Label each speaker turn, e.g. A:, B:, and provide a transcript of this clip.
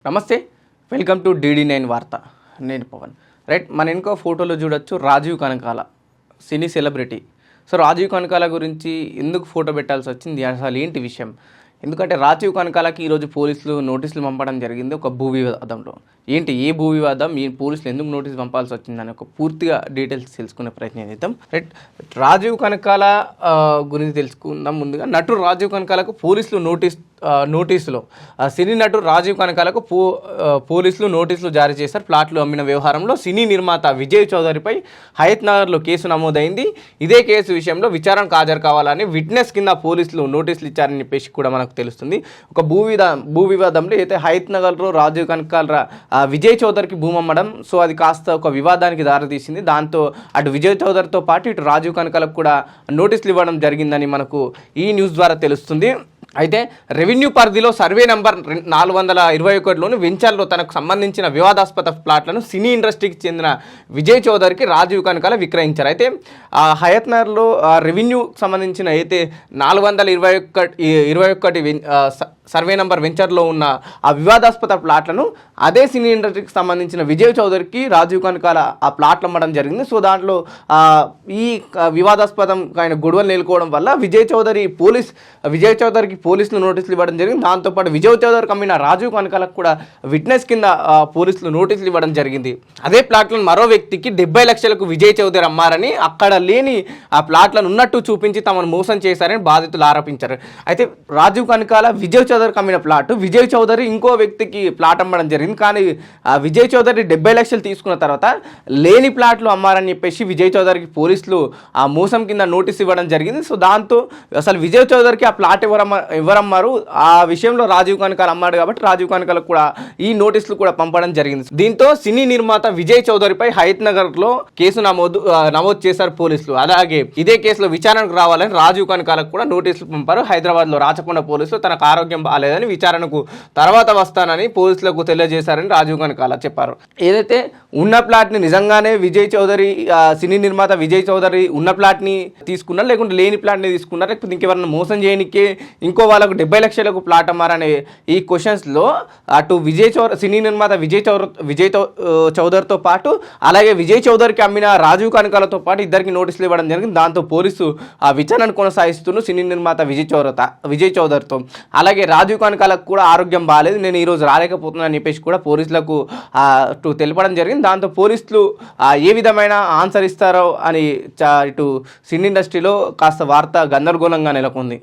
A: నమస్తే, welcome to DD9 వార్త. నేను పవన్. రైట్, మన ఇంకో ఫోటోలో చూడొచ్చు రాజీవ్ కనకాల, సినీ సెలబ్రిటీ. సో రాజీవ్ కనకాల గురించి ఎందుకు ఫోటో పెట్టాల్సి వచ్చింది, అసలు ఏంటి విషయం? ఎందుకంటే రాజీవ్ కనకాలకి ఈరోజు పోలీసులు నోటీసులు పంపడం జరిగింది ఒక భూ వివాదంలో. ఏంటి ఏ భూ వివాదం, ఈ పోలీసులు ఎందుకు నోటీసు పంపాల్సి వచ్చిందని ఒక పూర్తిగా డీటెయిల్స్ తెలుసుకునే ప్రయత్నం చేద్దాం. రైట్, రాజీవ్ కనకాల గురించి తెలుసుకుందాం. ముందుగా నటుడు రాజీవ్ కనకాలకు పోలీసులు నోటీసులో సినీ నటుడు రాజీవ్ కనకాలకు పోలీసులు నోటీసులు జారీ చేశారు. ప్లాట్లు అమ్మిన వ్యవహారంలో సినీ నిర్మాత విజయ్ చౌదరిపై హయత్ నగర్లో కేసు నమోదైంది. ఇదే కేసు విషయంలో విచారణకు హాజరు కావాలని విట్నెస్ కింద పోలీసులు నోటీసులు ఇచ్చారని చెప్పేసి కూడా మనకు తెలుస్తుంది. ఒక భూ వివాదంలో అయితే హయత్ నగర్లో రాజీవ్ కనకాల విజయ్ చౌదరికి భూమి అమ్మడం, సో అది కాస్త ఒక వివాదానికి దారితీసింది. దాంతో అటు విజయ్ చౌదరితో పాటు ఇటు రాజీవ్ కనకాలకు కూడా నోటీసులు ఇవ్వడం జరిగిందని మనకు ఈ న్యూస్ ద్వారా తెలుస్తుంది. అయితే రెవెన్యూ పరిధిలో సర్వే నెంబర్ 421లోని వెంచర్లో తనకు సంబంధించిన వివాదాస్పద ప్లాట్లను సినీ ఇండస్ట్రీకి చెందిన విజయ్ చౌదరికి రాజీవ్ కనకాల విక్రయించారు. అయితే హయత్ నగర్లో రెవెన్యూకి సంబంధించిన అయితే 421 సర్వే నెంబర్ వెంచర్లో ఉన్న ఆ వివాదాస్పద ప్లాట్లను అదే సినీ ఇండస్ట్రీకి సంబంధించిన విజయ్ చౌదరికి రాజీవ్ కనకాల ఆ ప్లాట్లు అమ్మడం జరిగింది. సో దాంట్లో ఈ వివాదాస్పదం ఆయన గొడవలు నెలకోవడం వల్ల విజయ్ చౌదరికి పోలీసులు నోటీసులు ఇవ్వడం జరిగింది. దాంతోపాటు విజయ్ చౌదరికి అమ్మిన రాజీవ్ కనకాలకు కూడా విట్నెస్ కింద పోలీసులు నోటీసులు ఇవ్వడం జరిగింది. అదే ప్లాట్లను మరో వ్యక్తికి 70 లక్షలకు విజయ్ చౌదరి అమ్మారని, అక్కడ లేని ఆ ప్లాట్లను ఉన్నట్టు చూపించి తమను మోసం చేశారని బాధితులు ఆరోపించారు. అయితే రాజీవ్ కనకాల విజయ్ చౌదరికి అమ్మిన ప్లాట్ విజయ్ చౌదరి ఇంకో వ్యక్తికి ప్లాట్ అమ్మడం జరిగింది. కానీ విజయ్ చౌదరి 70 లక్షలు తీసుకున్న తర్వాత లేని ప్లాట్లు అమ్మారని చెప్పేసి విజయ్ చౌదరికి పోలీసులు ఆ మోసం కింద నోటీస్ ఇవ్వడం జరిగింది. సో దాంతో అసలు విజయ్ చౌదరికి ఆ ప్లాట్ ఎవరమ్మారు, ఆ విషయంలో రాజీవ్ కనకాల అమ్మాడు కాబట్టి రాజీవ్ కనకాలకు కూడా ఈ నోటీసులు కూడా పంపడం జరిగింది. దీంతో సినీ నిర్మాత విజయ్ చౌదరిపై హయత్ నగర్లో కేసు నమోదు చేశారు పోలీసులు. అలాగే ఇదే కేసులో విచారణకు రావాలని రాజీవ్ కనకాలకు కూడా నోటీసులు పంపారు. హైదరాబాద్లో రాచకొండ పోలీసులు తనకు ఆరోగ్యం బాగాలేదని విచారణకు తర్వాత వస్తానని పోలీసులకు తెలియజేశారని రాజీవ్ కనకాల చెప్పారు. ఏదైతే ఉన్న ప్లాట్ని నిజంగానే విజయ్ చౌదరి సినీ నిర్మాత విజయ్ చౌదరి ఉన్న ప్లాట్ని తీసుకున్నారు, లేకుంటే లేని ప్లాట్ని తీసుకున్నారు, లేకపోతే ఇంకెవరన్నా మోసం చేయనికే ఇంకో వాళ్ళకు 70 లక్షలకు ప్లాట్ అమ్మారనే ఈ క్వశ్చన్స్లో అటు సినీ నిర్మాత విజయ్ చౌదరితో పాటు అలాగే విజయ్ చౌదరికి అమ్మిన రాజీవ్ కనకాలతో పాటు ఇద్దరికి నోటీసులు ఇవ్వడం జరిగింది. దాంతో పోలీసు ఆ విచారణ కొనసాగిస్తున్న సినీ నిర్మాత విజయ్ చౌదరితో. అలాగే రాజీవ్ కనకాలకు కూడా ఆరోగ్యం బాగాలేదు, నేను ఈరోజు రాలేకపోతున్నాను అని చెప్పేసి కూడా పోలీసులకు తెలపడం జరిగింది. దాంతో పోలీసులు ఏ విధమైన ఆన్సర్ ఇస్తారో అని ఇటు సినీ ఇండస్ట్రీలో కాస్త వార్త గందరగోళంగా నెలకొంది.